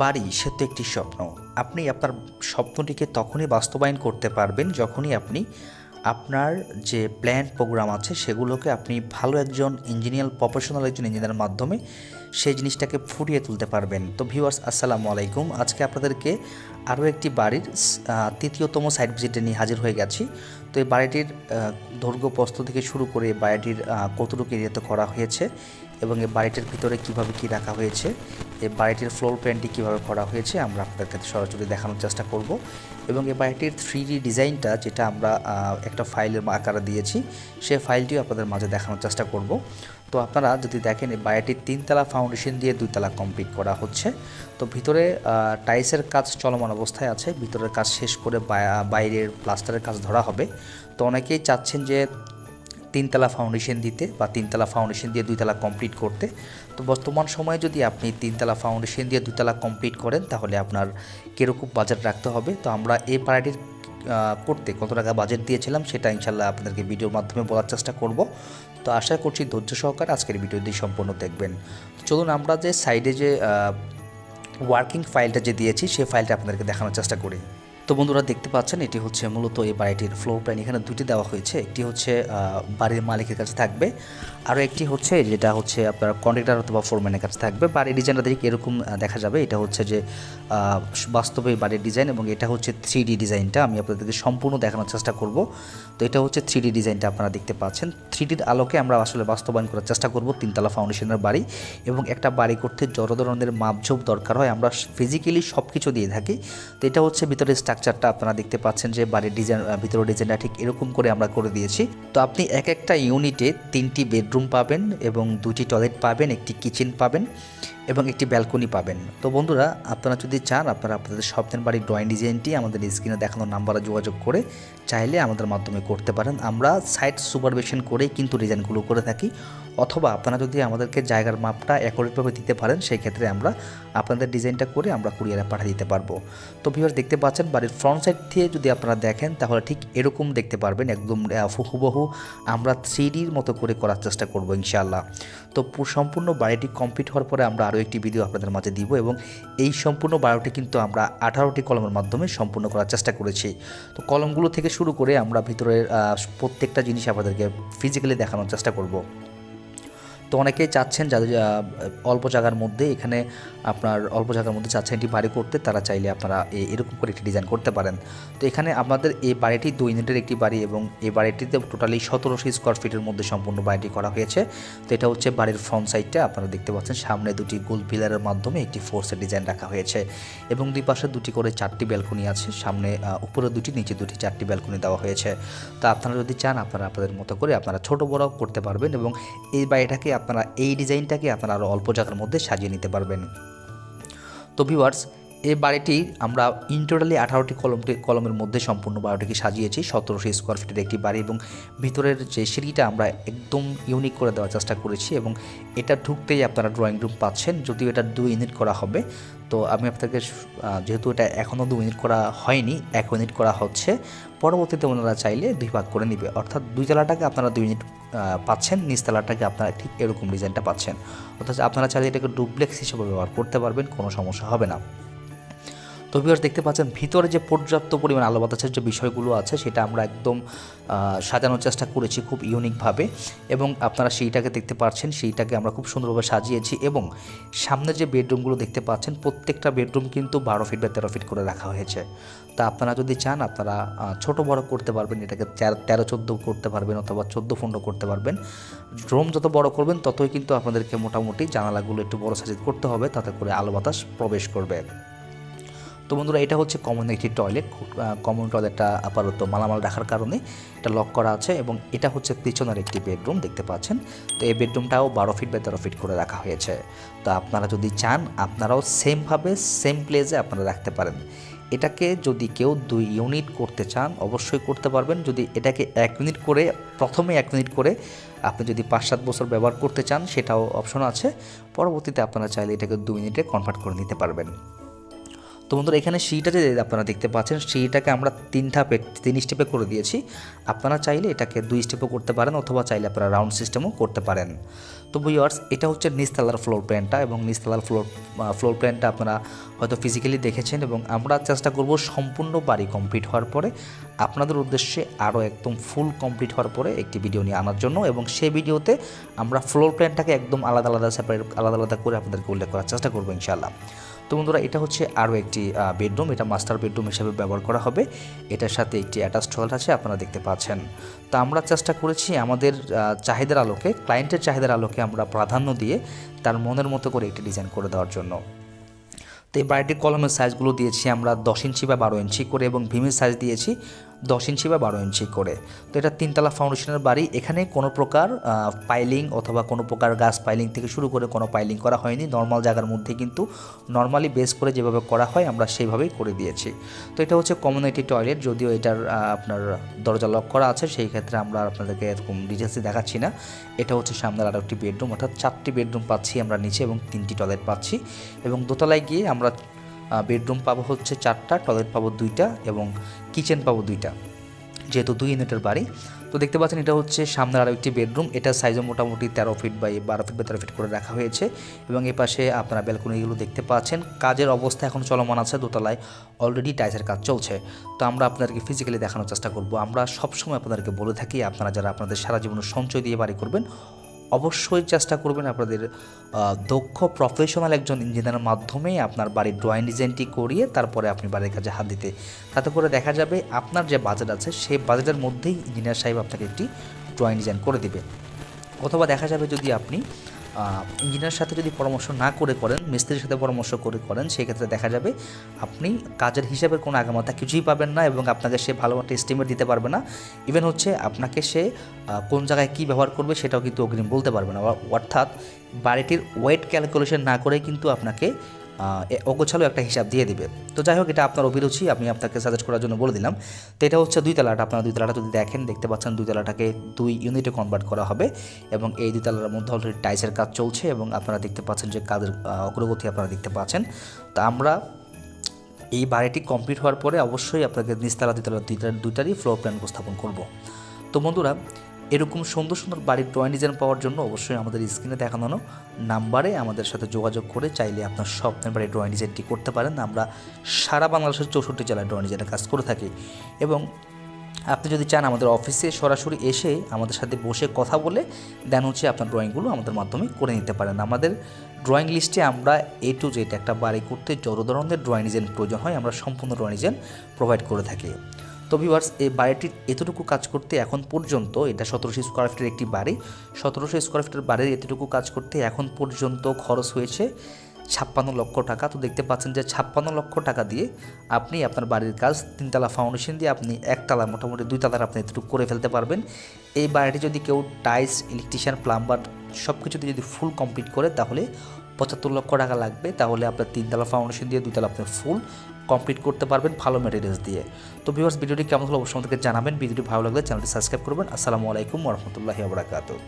বাড়ি সে তো একটি স্বপ্ন। আপনি আপনার স্বপ্নটিকে তখনই বাস্তবায়ন করতে পারবেন যখনই আপনি আপনার যে প্ল্যান প্রোগ্রাম আছে সেগুলোকে আপনি ভালো একজন ইঞ্জিনিয়ার, প্রফেশনাল একজন ইঞ্জিনিয়ারের মাধ্যমে সেই জিনিসটাকে ফুটিয়ে তুলতে পারবেন। তো ভিউয়ার্স, আসসালামু আলাইকুম। আজকে আপনাদেরকে আরও একটি বাড়ির তৃতীয়তম সাইট ভিজিটে নিয়ে হাজির হয়ে গেছি। তো এই বাড়িটির দৈর্ঘ্য প্রস্থ থেকে শুরু করে বাড়িটির কতটুকু এরিয়াতে করা হয়েছে এবং এই বাড়িটির ভিতরে কীভাবে কী রাখা হয়েছে, এই বাড়িটির ফ্লোর প্ল্যানটি কীভাবে করা হয়েছে আমরা আপনাদের কাছে সরাসরি দেখানোর চেষ্টা করব। এবং এই বাড়িটির 3D ডিজাইনটা যেটা আমরা একটা ফাইলের আকারে দিয়েছি, সেই ফাইলটিও আপনাদের মাঝে দেখানোর চেষ্টা করব। তো আপনারা যদি দেখেন, এই বাড়িটির 3তলা ফাউন্ডেশন দিয়ে 2তলা কমপ্লিট করা হচ্ছে। তো ভিতরে টাইলসের কাজ চলমান অবস্থায় আছে, ভিতরের কাজ শেষ করে বাইরের প্লাস্টারের কাজ ধরা হবে। তো অনেকেই চাচ্ছেন যে 3তলা ফাউন্ডেশন দিতে বা 3তলা ফাউন্ডেশন দিয়ে 2তলা কমপ্লিট করতে। তো বর্তমান সময়ে যদি আপনি 3তলা ফাউন্ডেশন দিয়ে 2তলা কমপ্লিট করেন তাহলে আপনার কীরকম বাজেট রাখতে হবে, তো আমরা এই বাড়িটির করতে কত টাকা বাজেট দিয়েছিলাম সেটা ইনশাল্লাহ আপনাদেরকে ভিডিওর মাধ্যমে বলার চেষ্টা করব। তো আশা করছি ধৈর্য সহকারে আজকের ভিডিওটি সম্পূর্ণ দেখবেন। চলুন আমরা যে সাইডে যে ওয়ার্কিং ফাইলটা যে দিয়েছি সেই ফাইলটা আপনাদেরকে দেখানোর চেষ্টা করি। তো বন্ধুরা দেখতে পাচ্ছেন, এটি হচ্ছে মূলত এই বাড়িটির ফ্লোর প্ল্যান। এখানে দুটি দেওয়া হয়েছে, একটি হচ্ছে বাড়ির মালিকের কাছে থাকবে, আরও একটি হচ্ছে যেটা হচ্ছে আপনার কন্ট্রাক্টর অথবা ফোরম্যানের কাছে থাকবে। বাড়ির ডিজাইনটা দেখে এরকম দেখা যাবে। এটা হচ্ছে যে বাস্তবে বাড়ির ডিজাইন এবং এটা হচ্ছে 3D ডিজাইনটা আমি আপনাদেরকে সম্পূর্ণ দেখানোর চেষ্টা করব। তো এটা হচ্ছে 3D ডিজাইনটা আপনারা দেখতে পাচ্ছেন। 3Dর আলোকে আমরা আসলে বাস্তবায়ন করার চেষ্টা করব 3তলা ফাউন্ডেশনের বাড়ি। এবং একটা বাড়ি করতে যত ধরনের মাপঝোপ দরকার হয় আমরা ফিজিক্যালি সব কিছু দিয়ে থাকি। তো এটা হচ্ছে ভিতরের স্ট্রাকচারটা আপনারা দেখতে পাচ্ছেন যে বাড়ির ডিজাইন, ভিতরের ডিজাইনটা ঠিক এরকম করে আমরা করে দিয়েছি। তো আপনি একটা ইউনিটে 3টি বেডরুম পাবেন এবং 2টি টয়লেট পাবেন, একটি কিচেন পাবেন এবং একটি ব্যালকনি পাবেন। তো বন্ধুরা, আপনারা যদি চান আপনারা আপনাদের স্বপ্নের বাড়ির ড্রয়িং ডিজাইনটি আমাদের স্ক্রিনে দেখানো নাম্বারে যোগাযোগ করে চাইলে আমাদের মাধ্যমে করতে পারেন। আমরা সাইট সুপারভিশন করেই কিন্তু ডিজাইনগুলো করে থাকি। অথবা আপনারা যদি আমাদেরকে জায়গার মাপটা অ্যাকুরেটভাবে দিতে পারেন সেই ক্ষেত্রে আমরা আপনাদের ডিজাইনটা করে আমরা কুরিয়ারে পাঠিয়ে দিতে পারবো। তো ভিউয়ার্স দেখতে পাচ্ছেন, বাড়ির ফ্রন্ট সাইড থেকে যদি আপনারা দেখেন তাহলে ঠিক এরকম দেখতে পারবেন, একদম হুবহু আমরা 3Dর মতো করে করার চেষ্টা করব ইনশাআল্লাহ। তো সম্পূর্ণ বাড়িটি কমপ্লিট হওয়ার পরে আমরা আরও একটি ভিডিও আপনাদের মাঝে দিব এবং এই সম্পূর্ণ বাড়িটি কিন্তু আমরা 18টি কলমের মাধ্যমে সম্পূর্ণ করার চেষ্টা করেছি। তো কলমগুলো থেকে শুরু করে আমরা ভিতরের প্রত্যেকটা জিনিস আপনাদেরকে ফিজিক্যালি দেখানোর চেষ্টা করব। তো অনেকেই চাচ্ছেন যাদের অল্প জায়গার মধ্যে, এখানে আপনার অল্প জায়গার মধ্যে চাচ্ছেন এটি বাড়ি করতে, তারা চাইলে আপনারা এরকম করে একটি ডিজাইন করতে পারেন। তো এখানে আমাদের এই বাড়িটি 2 ইউনিটের একটি বাড়ি এবং এই বাড়িটিতে টোটালি 1700 স্কোয়ার ফিটের মধ্যে সম্পূর্ণ বাড়িটি করা হয়েছে। তো এটা হচ্ছে বাড়ির ফ্রন্ট সাইডটা আপনারা দেখতে পাচ্ছেন, সামনে 2টি গোল পিলারের মাধ্যমে একটি ফোর্সের ডিজাইন রাখা হয়েছে এবং দুই পাশে 2টি করে 4টি ব্যালকনি আছে, সামনে উপরে 2টি, নিচে 2টি, 4টি ব্যালকনি দেওয়া হয়েছে। তো আপনারা যদি চান আপনারা আপনাদের মতো করে আপনারা ছোট বড় করতে পারবেন এবং এই বাড়িটাকে আপনারা এই ডিজাইনটাকে আপনারা আরও অল্প জায়গার মধ্যে সাজিয়ে নিতে পারবেন। তো ভিউয়ার্স, এই বাড়িটি আমরা ইন টোটালি 18টি কলমের মধ্যে সম্পূর্ণ বাড়িটিকে সাজিয়েছি। 1700 স্কোয়ার ফিটের একটি বাড়ি এবং ভিতরের যে সিঁড়িটা আমরা একদম ইউনিক করে দেওয়ার চেষ্টা করেছি এবং এটা ঢুকতেই আপনারা ড্রয়িং রুম পাচ্ছেন, যদিও এটা 2 ইউনিট করা হবে। তো আমি আপনাদেরকে, যেহেতু এটা এখনও 2 ইউনিট করা হয়নি, 1 ইউনিট করা হচ্ছে, পরবর্তীতে ওনারা চাইলে 2 ভাগ করে নেবে, অর্থাৎ 2 তলাটাকে আপনারা 2 ইউনিট পাচ্ছেন, নিচতলাটাকে আপনারা ঠিক এরকম ডিজাইনটা পাচ্ছেন। অর্থাৎ আপনারা চাইলে এটাকে ডুপ্লেক্স হিসেবে ব্যবহার করতে পারবেন, কোনো সমস্যা হবে না। তো ভিউয়ার্স দেখতে পাচ্ছেন ভিতরে যে পর্যাপ্ত পরিমাণ আলো বাতাসের যে বিষয়গুলো আছে সেটা আমরা একদম সাজানোর চেষ্টা করেছি খুব ইউনিকভাবে এবং আপনারা সেইটাকে দেখতে পাচ্ছেন, সেইটাকে আমরা খুব সুন্দরভাবে সাজিয়েছি এবং সামনে যে বেডরুমগুলো দেখতে পাচ্ছেন প্রত্যেকটা বেডরুম কিন্তু 12 ফিট বা 13 ফিট করে রাখা হয়েছে। তা আপনারা যদি চান আপনারা ছোট বড় করতে পারবেন, এটাকে 13-14 করতে পারবেন অথবা 14-15 করতে পারবেন। রুম যত বড় করবেন ততই কিন্তু আপনাদেরকে মোটামুটি জানালাগুলো একটু বড় সাইজ করতে হবে, তাতে করে আলো বাতাস প্রবেশ করবে। তো বন্ধুরা, এটা হচ্ছে কমন একটি টয়লেট। কমন টয়লেটটা আপাতত মালামাল রাখার কারণে এটা লক করা আছে এবং এটা হচ্ছে পিছনের একটি বেডরুম দেখতে পাচ্ছেন। তো এই বেডরুমটাও 12 ফিট বা 13 ফিট করে রাখা হয়েছে। তো আপনারা যদি চান আপনারাও সেমভাবে সেম প্লেসে আপনারা রাখতে পারেন। এটাকে যদি কেউ 2 ইউনিট করতে চান অবশ্যই করতে পারবেন। যদি এটাকে 1 ইউনিট করে, প্রথমে 1 ইউনিট করে আপনি যদি 5-7 বছর ব্যবহার করতে চান সেটাও অপশন আছে। পরবর্তীতে আপনারা চাইলে এটাকে 2 ইউনিটে কনভার্ট করে নিতে পারবেন। তো বন্ধুরা এখানে সিঁড়িটা যে আপনারা দেখতে পাচ্ছেন, সিঁড়িটাকে আমরা 3 স্টেপে করে দিয়েছি। আপনারা চাইলে এটাকে 2 স্টেপও করতে পারেন, অথবা চাইলে আপনারা রাউন্ড সিস্টেমও করতে পারেন। তো ভিউয়ার্স, এটা হচ্ছে নিচতলার ফ্লোর প্ল্যানটা, এবং নিচতলার ফ্লোর প্ল্যানটা আপনারা হয়তো ফিজিক্যালি দেখেছেন, এবং আমরা চেষ্টা করব সম্পূর্ণ বাড়ি কমপ্লিট হওয়ার পরে আপনাদের উদ্দেশ্যে আরও একদম ফুল কমপ্লিট হওয়ার পরে একটি ভিডিও নিয়ে আনার জন্য, এবং সেই ভিডিওতে আমরা ফ্লোর প্ল্যানটাকে একদম আলাদা আলাদা সেপারেট আলাদা করে আপনাদেরকে উল্লেখ করার চেষ্টা করবো ইনশাআল্লাহ। তো বন্ধুরা, এটা হচ্ছে আরও একটি বেডরুম, এটা মাস্টার বেডরুম হিসেবে ব্যবহার করা হবে। এটার সাথে একটি অ্যাটাচ টয়লেট আছে, আপনারা দেখতে পাচ্ছেন। তো আমরা চেষ্টা করেছি আমাদের চাহিদার আলোকে, ক্লায়েন্টের চাহিদার আলোকে আমরা প্রাধান্য দিয়ে তার মনের মতো করে একটি ডিজাইন করে দেওয়ার জন্য। তো এই বাড়িটির কলমের সাইজগুলো দিয়েছি আমরা 10 ইঞ্চি বা 12 ইঞ্চি করে, এবং ভীমের সাইজ দিয়েছি 10 ইঞ্চি বা 12 ইঞ্চি করে। তো এটা 3তলা ফাউন্ডেশনের বাড়ি, এখানে কোনো প্রকার পাইলিং অথবা কোনো প্রকার গাছ পাইলিং থেকে শুরু করে কোনো পাইলিং করা হয়নি। নর্মাল জায়গার মধ্যে কিন্তু নর্মালি বেস করে যেভাবে করা হয় আমরা সেইভাবেই করে দিয়েছি। তো এটা হচ্ছে কমিউনিটি টয়লেট, যদিও এটার আপনার দরজা লক করা আছে, সেই ক্ষেত্রে আমরা আপনাদেরকে এরকম ডিটেলসে দেখাচ্ছি না। এটা হচ্ছে সামনের আরও একটি বেডরুম, অর্থাৎ 4টি বেডরুম পাচ্ছি আমরা নিচে, এবং 3টি টয়লেট পাচ্ছি। এবং দোতলায় গিয়ে আমরা বেডরুম পাবো হচ্ছে 4টা, টয়লেট পাবো 2টা, এবং কিচেন পাবো 2টা, যেহেতু 2 ইউনিটের বাড়ি। তো দেখতে পাচ্ছেন এটা হচ্ছে সামনের আরও একটি বেডরুম, এটা সাইজও মোটামুটি 13 ফিট বাই 12 ফিট বা 13 ফিট করে রাখা হয়েছে। এবং এই পাশে আপনারা ব্যালকনিগুলো দেখতে পাচ্ছেন। কাজের অবস্থা এখন চলমান আছে, দোতলায় অলরেডি টাইলসের কাজ চলছে। তো আমরা আপনাদেরকে ফিজিক্যালি দেখানোর চেষ্টা করব। আমরা সবসময় আপনাদেরকে বলে থাকি, আপনারা যারা আপনাদের সারা জীবন সঞ্চয় দিয়ে বাড়ি করবেন, অবশ্যই চেষ্টা করবেন আপনাদের দক্ষ প্রফেশনাল একজন ইঞ্জিনিয়ারের মাধ্যমে আপনার বাড়ির ড্রয়িং ডিজাইনটি করিয়ে তারপরে আপনি বাড়ির কাজে হাত দিতে। তাতে করে দেখা যাবে আপনার যে বাজেট আছে সেই বাজেটের মধ্যেই ইঞ্জিনিয়ার সাহেব আপনাকে একটি ড্রয়িং ডিজাইন করে দিবে। অথবা দেখা যাবে যদি আপনি ইঞ্জিনিয়ারের সাথে যদি পরামর্শ না করে করেন, মিস্ত্রির সাথে পরামর্শ করে করেন, সেক্ষেত্রে দেখা যাবে আপনি কাজের হিসাবের কোনো আগামাতা কিছুই পাবেন না, এবং আপনাকে সে ভালো একটা এস্টিমেট দিতে পারবে না। ইভেন হচ্ছে আপনাকে সে কোন জায়গায় কী ব্যবহার করবে সেটাও কিন্তু অগ্রিম বলতে পারবে না। অর্থাৎ বাড়িটির ওয়েট ক্যালকুলেশন না করে কিন্তু আপনাকে অগোছালো একটা হিসাব দিয়ে দিবে। তো যাই হোক, এটা আপনার অভিরুচি, আমি আপনাকে সাজেস্ট করার জন্য বলে দিলাম। তো এটা হচ্ছে 2 তলাটা, আপনারা 2 তলাটা যদি দেখতে পাচ্ছেন, 2 তলাটাকে 2 ইউনিটে কনভার্ট করা হবে, এবং এই 2 তলার মধ্যে অলরেডি টাইলসের কাজ চলছে, এবং আপনারা দেখতে পাচ্ছেন যে কাজের অগ্রগতি আপনারা দেখতে পাচ্ছেন। তো আমরা এই বাড়িটি কমপ্লিট হওয়ার পরে অবশ্যই আপনাকে নিচতলা 2 তলা 2টারই ফ্লোর প্ল্যান উপস্থাপন করব। তো বন্ধুরা, এরকম সুন্দর সুন্দর বাড়ির ড্রয়িং ডিজাইন পাওয়ার জন্য অবশ্যই আমাদের স্ক্রিনে দেখানো নাম্বারে আমাদের সাথে যোগাযোগ করে চাইলে আপনার স্বপ্নের বাড়ির ড্রয়িং ডিজাইনটি করতে পারেন। আমরা সারা বাংলাদেশের 64 জেলায় ড্রয়িং ডিজাইনের কাজ করে থাকি, এবং আপনি যদি চান আমাদের অফিসে সরাসরি এসে আমাদের সাথে বসে কথা বলে দেন হচ্ছে আপনার ড্রয়িংগুলো আমাদের মাধ্যমে করে নিতে পারেন। আমাদের ড্রয়িং লিস্টে আমরা A to Z একটা বাড়ি করতে যত ধরনের ড্রয়িং ডিজাইন প্রয়োজন হয় আমরা সম্পূর্ণ ড্রয়িং ডিজাইন প্রোভাইড করে থাকি। তো ভিউয়ার্স, এই বাড়িটির এতটুকু কাজ করতে এখন পর্যন্ত, এটা 1700 স্কোয়ার ফিটের একটি বাড়ি, 1700 স্কোয়ার ফিটের বাড়ির এতটুকু কাজ করতে এখন পর্যন্ত খরচ হয়েছে 56 লক্ষ টাকা। তো দেখতে পাচ্ছেন যে 56 লক্ষ টাকা দিয়ে আপনি আপনার বাড়ির কাজ 3 তলা ফাউন্ডেশন দিয়ে আপনি 1 তলা, মোটামুটি 2 তলার আপনি এতটুকু করে ফেলতে পারবেন। এই বাড়িটি যদি কেউ টাইলস, ইলেকট্রিশিয়ান, প্লাম্বার সব কিছুতে যদি ফুল কমপ্লিট করে তাহলে 75 লক্ষ টাকা লাগবে। তাহলে আপনার 3 তলা ফাউন্ডেশন দিয়ে 2 তলা আপনি ফুল কমপ্লিট করতে পারবেন ভালো ম্যাটেরিয়ালস দিয়ে। তো ভিউয়ার্স, ভিডিওটি কেমন হলো অবশ্যই আমাদেরকে জানাবেন। ভিডিওটি ভালো লাগলে চ্যানেলটি সাবস্ক্রাইব করবেন। আসসালামু আলাইকুম ওয়া রাহমাতুল্লাহি ওয়া বারাকাতুহু।